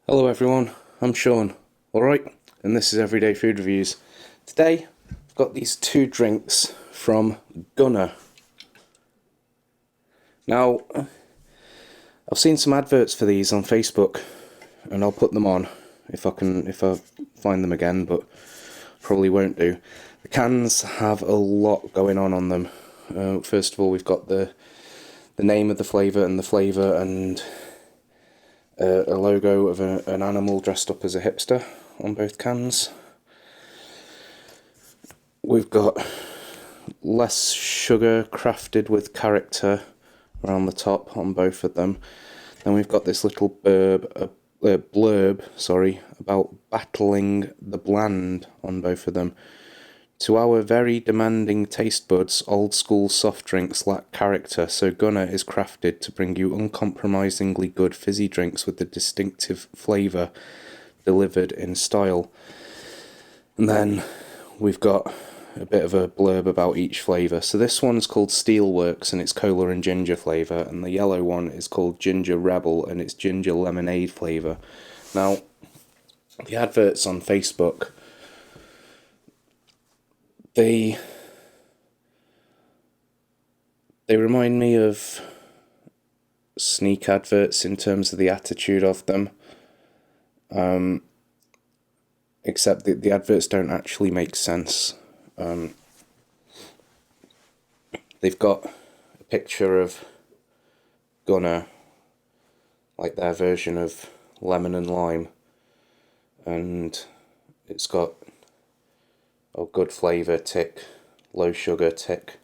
Hello everyone, I'm Sean, alright, and this is Everyday Food Reviews. Today, I've got these two drinks from Gunna. Now, I've seen some adverts for these on Facebook, and I'll put them on if I find them again, but probably won't do. The cans have a lot going on them. First of all, we've got the name of the flavour and a logo of an animal dressed up as a hipster on both cans. We've got less sugar crafted with character around the top on both of them. Then we've got this little blurb about battling the bland on both of them. To our very demanding taste buds, old school soft drinks lack character, so Gunna is crafted to bring you uncompromisingly good fizzy drinks with a distinctive flavour delivered in style. And then we've got a bit of a blurb about each flavour. So this one's called Steelworks and it's cola and ginger flavour, and the yellow one is called Ginger Rebel and it's ginger lemonade flavour. Now, the adverts on Facebook, They remind me of sneak adverts in terms of the attitude of them, except the adverts don't actually make sense. They've got a picture of Gunna, like their version of lemon and lime, and it's got good flavour tick, low sugar tick,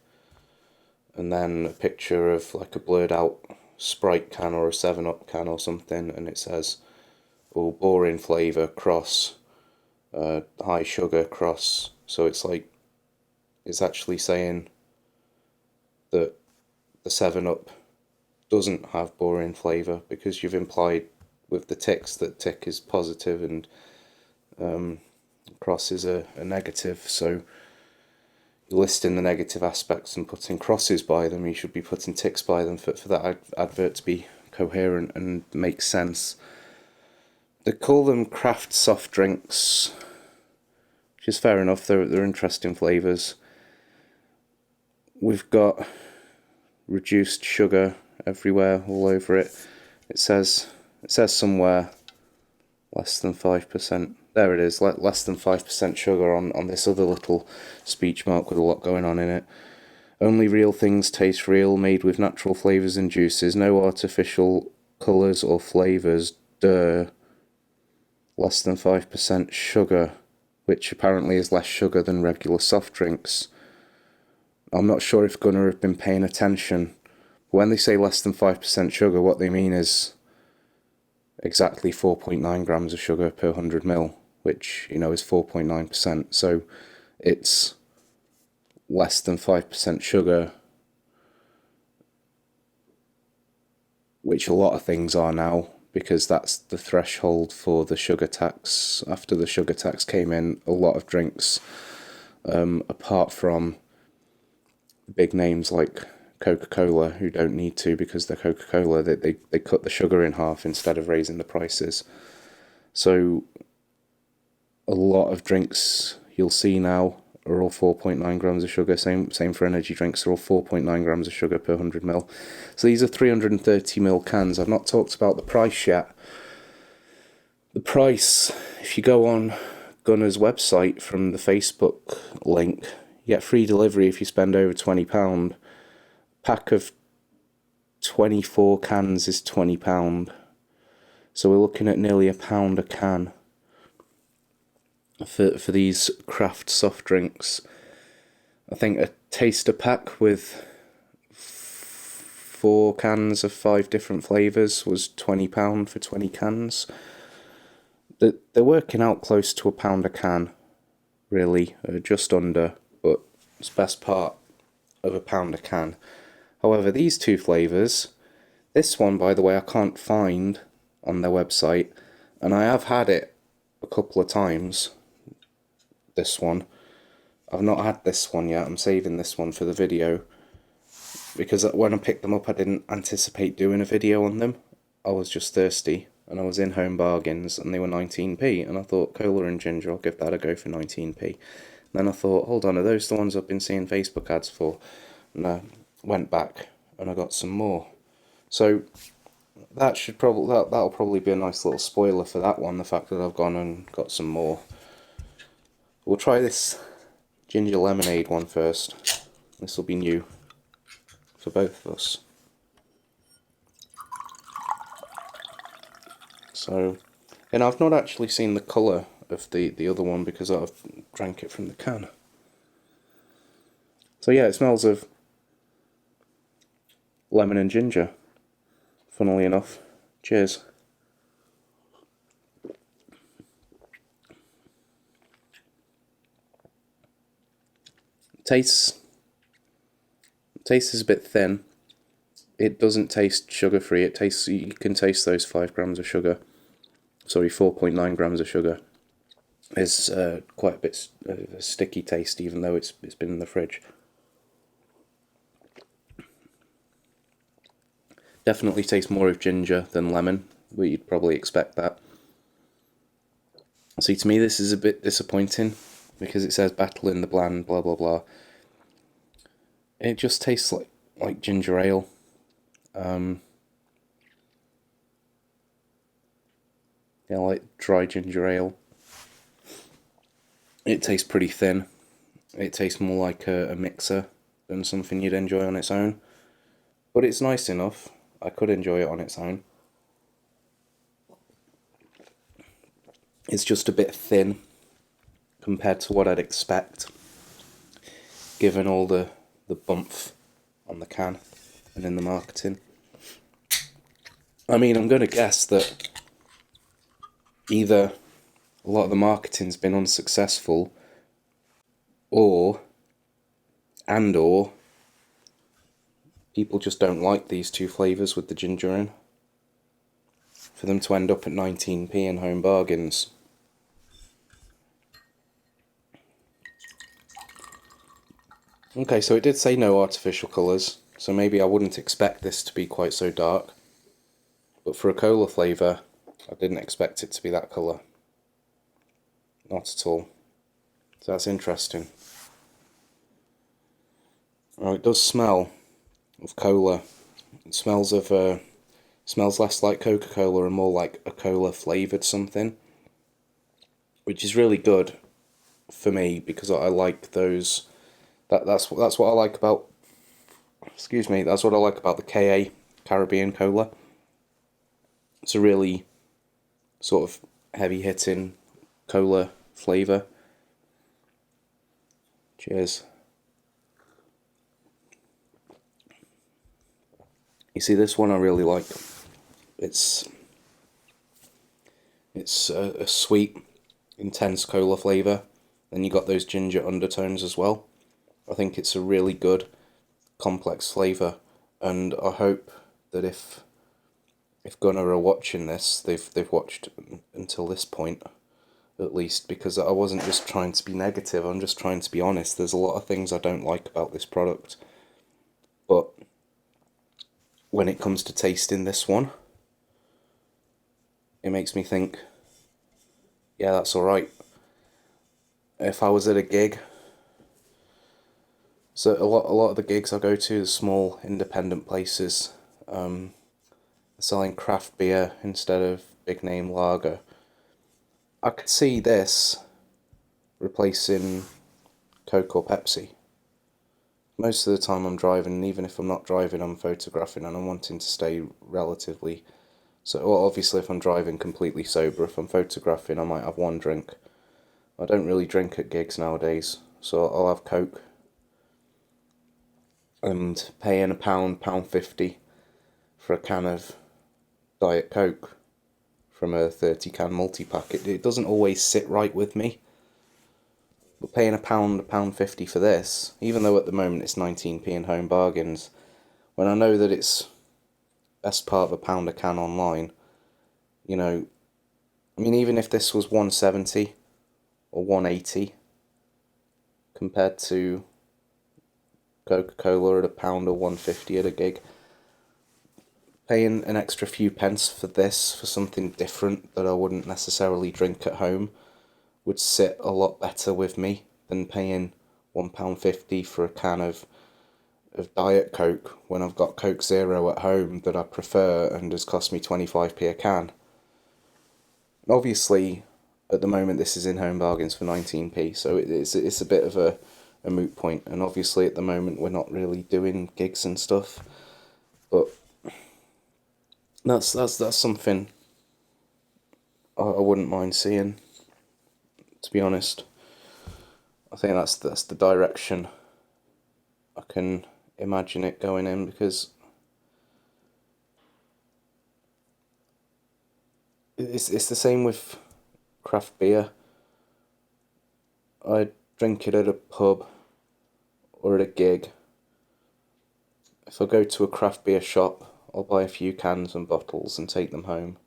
and then a picture of like a blurred out Sprite can or a 7-Up can or something, and it says, oh, boring flavour cross, high sugar cross. So it's like, it's actually saying that the 7-Up doesn't have boring flavour, because you've implied with the ticks that tick is positive and cross is a negative. So you're listing the negative aspects and putting crosses by them. You should be putting ticks by them for that advert to be coherent and make sense. They call them craft soft drinks, which is fair enough. They're interesting flavours. We've got reduced sugar everywhere, all over it. It says somewhere less than 5%. There it is, less than 5% sugar on this other little speech mark with a lot going on in it. Only real things taste real, made with natural flavours and juices, no artificial colours or flavours. Less than 5% sugar, which apparently is less sugar than regular soft drinks. I'm not sure if Gunna have been paying attention. When they say less than 5% sugar, what they mean is exactly 4.9 grams of sugar per 100 ml, which, is 4.9%. So it's less than 5% sugar, which a lot of things are now, because that's the threshold for the sugar tax. After the sugar tax came in, a lot of drinks, apart from big names like Coca-Cola, who don't need to because they're Coca-Cola, they cut the sugar in half instead of raising the prices. So a lot of drinks you'll see now are all 4.9 grams of sugar. Same for energy drinks, they're all 4.9 grams of sugar per 100 ml. So these are 330 ml cans. I've not talked about the price yet. The price, if you go on Gunna's website from the Facebook link, you get free delivery if you spend over £20. Pack of 24 cans is £20. So we're looking at nearly £1 a can for these craft soft drinks. I think a taster pack with 4 cans of 5 different flavours was £20 for 20 cans. They're working out close to £1 a can, really, just under, but it's best part of £1 a can. However, these two flavours, this one, by the way, I can't find on their website, and I have had it a couple of times, this one. I've not had this one yet. I'm saving this one for the video, because when I picked them up I didn't anticipate doing a video on them. I was just thirsty and I was in Home Bargains, and they were 19p, and I thought, cola and ginger, I'll give that a go for 19p. Then I thought, hold on, are those the ones I've been seeing Facebook ads for? And I went back, and I got some more. So that'll probably be a nice little spoiler for that one, the fact that I've gone and got some more. We'll try this ginger lemonade one first. This will be new for both of us. So, and I've not actually seen the colour of the other one because I've drank it from the can. So yeah, it smells of lemon and ginger, funnily enough. Cheers. Taste is a bit thin. It doesn't taste sugar-free. You can taste those 5 grams of sugar. Sorry, 4.9 grams of sugar. It's quite a bit a sticky taste, even though it's been in the fridge. Definitely tastes more of ginger than lemon, but you'd probably expect that. See, to me this is a bit disappointing, because it says battle in the bland, blah blah blah. It just tastes like ginger ale. Yeah, like dry ginger ale. It tastes pretty thin. It tastes more like a mixer than something you'd enjoy on its own. But it's nice enough. I could enjoy it on its own. It's just a bit thin compared to what I'd expect, given all the bump on the can and in the marketing. I mean, I'm going to guess that either a lot of the marketing's been unsuccessful, or people just don't like these two flavours with the ginger in, for them to end up at 19p in Home Bargains. Okay, so it did say no artificial colours, so maybe I wouldn't expect this to be quite so dark. But for a cola flavour, I didn't expect it to be that colour. Not at all. So that's interesting. Oh, it does smell of cola. It smells less like Coca-Cola and more like a cola flavoured something, which is really good for me because I like those. That's what I like about. Excuse me. That's what I like about the KA Caribbean Cola. It's a really sort of heavy-hitting cola flavour. Cheers. You see, this one I really like. It's a sweet, intense cola flavour. Then you got those ginger undertones as well. I think it's a really good, complex flavour, and I hope that if Gunna are watching this, they've watched until this point, at least, because I wasn't just trying to be negative. I'm just trying to be honest. There's a lot of things I don't like about this product, but when it comes to tasting this one, it makes me think, yeah, that's alright. If I was at a gig, so a lot of the gigs I go to, the small independent places, selling craft beer instead of big name lager. I could see this replacing Coke or Pepsi. Most of the time I'm driving, and even if I'm not driving, I'm photographing, and I'm wanting to stay relatively. So, well, obviously, if I'm driving completely sober, if I'm photographing, I might have one drink. I don't really drink at gigs nowadays, so I'll have Coke. And paying £1.50 for a can of Diet Coke from a 30 can multi-pack, it doesn't always sit right with me. But paying £1.50 for this, even though at the moment it's 19p in Home Bargains, when I know that it's best part of £1 a can online, you know, I mean, even if this was 170 or 180 compared to Coca-Cola at £1 or 150 at a gig, paying an extra few pence for this, for something different that I wouldn't necessarily drink at home, would sit a lot better with me than paying £1.50 for a can of Diet Coke when I've got Coke Zero at home that I prefer and has cost me 25p a can. Obviously, at the moment this is in home bargains for 19p, so it's a bit of a moot point. And obviously at the moment we're not really doing gigs and stuff, but that's something I wouldn't mind seeing, to be honest. I think that's the direction I can imagine it going in, because it's the same with craft beer. I drink it at a pub or at a gig. If I go to a craft beer shop, I'll buy a few cans and bottles and take them home.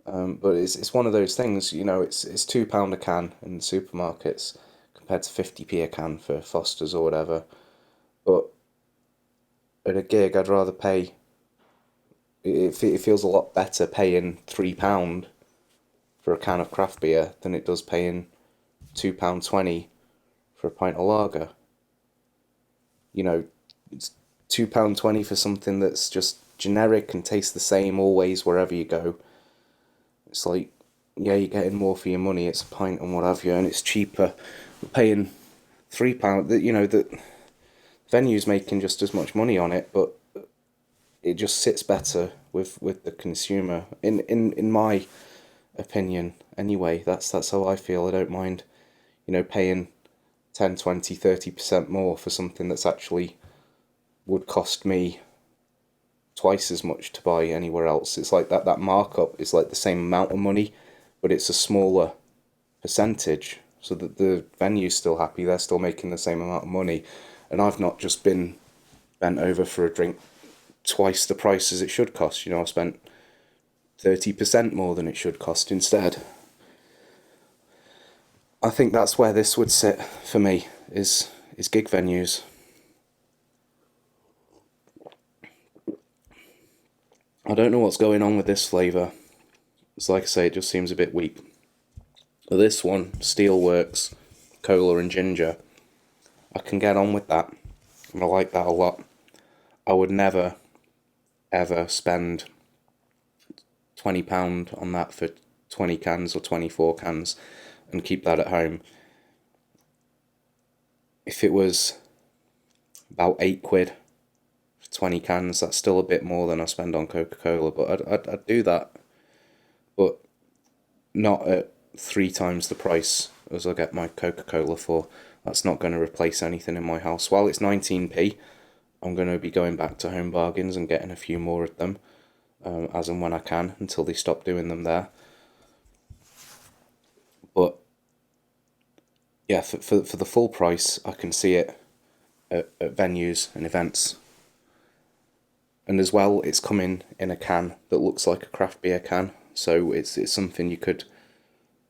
But it's one of those things, it's £2 a can in the supermarkets compared to 50p a can for Foster's or whatever. But at a gig, I'd rather pay. It feels a lot better paying £3 for a can of craft beer than it does paying £2.20 for a pint of lager. It's £2.20 for something that's just generic and tastes the same always wherever you go. It's like, yeah, you're getting more for your money. It's a pint and what have you, and it's cheaper. We're paying £3. The venue's making just as much money on it, but it just sits better with the consumer. In my opinion, anyway. That's how I feel. I don't mind, paying 10, 20, 30% more for something that's actually would cost me twice as much to buy anywhere else. It's like that markup is like the same amount of money, but it's a smaller percentage, so that the venue's still happy, they're still making the same amount of money, and I've not just been bent over for a drink twice the price as it should cost. I spent 30% more than it should cost instead. I think that's where this would sit for me, is gig venues. I don't know what's going on with this flavour. It's like I say, it just seems a bit weak. But this one, Steelworks, cola and ginger, I can get on with that. And I like that a lot. I would never, ever spend £20 on that for 20 cans or 24 cans and keep that at home. If it was about £8 for 20 cans, that's still a bit more than I spend on Coca-Cola, but I'd do that. But not at 3 times the price as I get my Coca-Cola for. That's not going to replace anything in my house. While it's 19p, I'm going to be going back to home bargains and getting a few more of them, as and when I can, until they stop doing them there. But yeah, for the full price, I can see it at venues and events. And as well, it's coming in a can that looks like a craft beer can, so it's something you could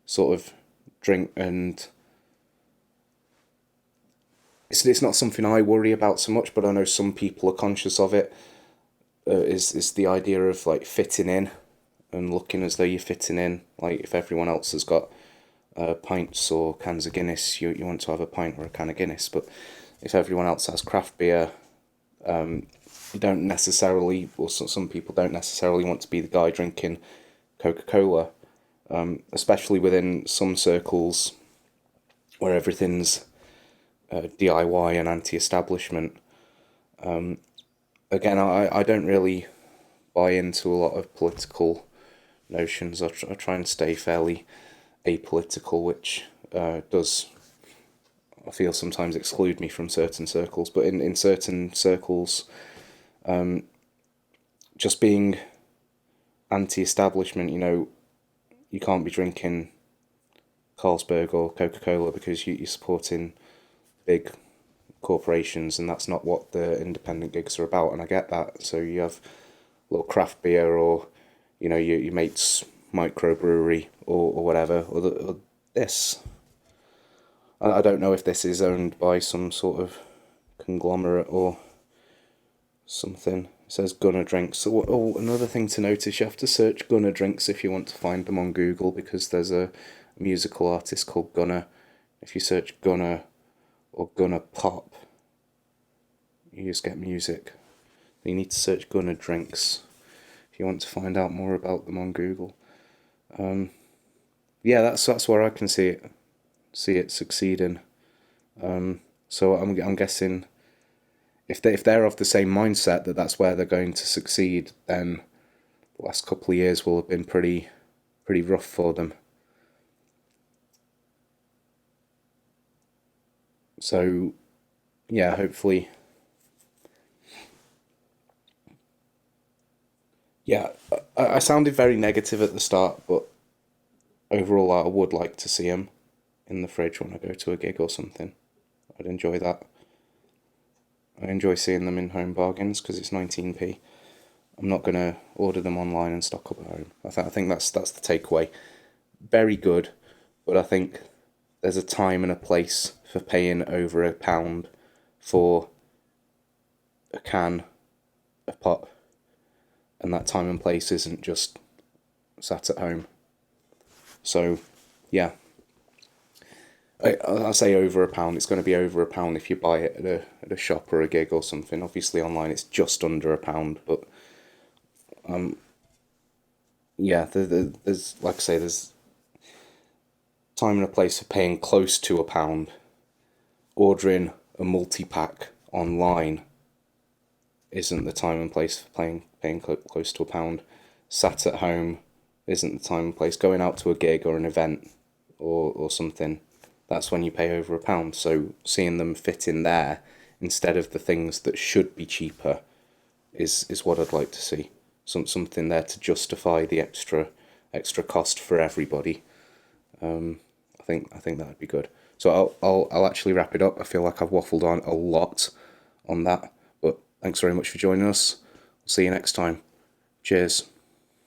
sort of drink, and it's not something I worry about so much, but I know some people are conscious of it. Is the idea of like fitting in and looking as though you're fitting in. Like if everyone else has got pints or cans of Guinness, you want to have a pint or a can of Guinness. But if everyone else has craft beer, you don't necessarily, or some people don't necessarily want to be the guy drinking Coca-Cola, especially within some circles where everything's DIY and anti-establishment. Again, I don't really buy into a lot of political notions. I try and stay fairly apolitical, which does, I feel, sometimes exclude me from certain circles. But in certain circles, just being anti-establishment, you can't be drinking Carlsberg or Coca-Cola because you're supporting big corporations, and that's not what the independent gigs are about, and I get that. So you have a little craft beer, or your mate's microbrewery, or whatever, or this. I don't know if this is owned by some sort of conglomerate or something. It says Gunna drinks. So, oh, another thing to notice: you have to search Gunna drinks if you want to find them on Google, because there's a musical artist called Gunna. If you search Gunna or Gunna pop, you just get music. You need to search Gunna drinks if you want to find out more about them on Google. Yeah, that's where I can see it succeeding. So I'm guessing if they're of the same mindset that that's where they're going to succeed, then the last couple of years will have been pretty rough for them. So yeah, hopefully, yeah. I sounded very negative at the start, but overall, I would like to see them in the fridge when I go to a gig or something. I'd enjoy that. I enjoy seeing them in home bargains because it's 19p. I'm not gonna order them online and stock up at home. I think that's the takeaway. Very good, but I think there's a time and a place for paying over £1 for a can of pop, and that time and place isn't just sat at home. So, yeah, I say over £1. It's going to be over £1 if you buy it at a shop or a gig or something. Obviously, online it's just under £1, but yeah, there's like I say, there's time and a place for paying close to £1. Ordering a multi-pack online isn't the time and place for paying close to £1. Sat at home isn't the time and place. Going out to a gig or an event or something, that's when you pay over £1. So seeing them fit in there instead of the things that should be cheaper is what I'd like to see. Something there to justify the extra cost for everybody. I think that'd be good. So I'll actually wrap it up. I feel like I've waffled on a lot on that, but thanks very much for joining us. See you next time. Cheers.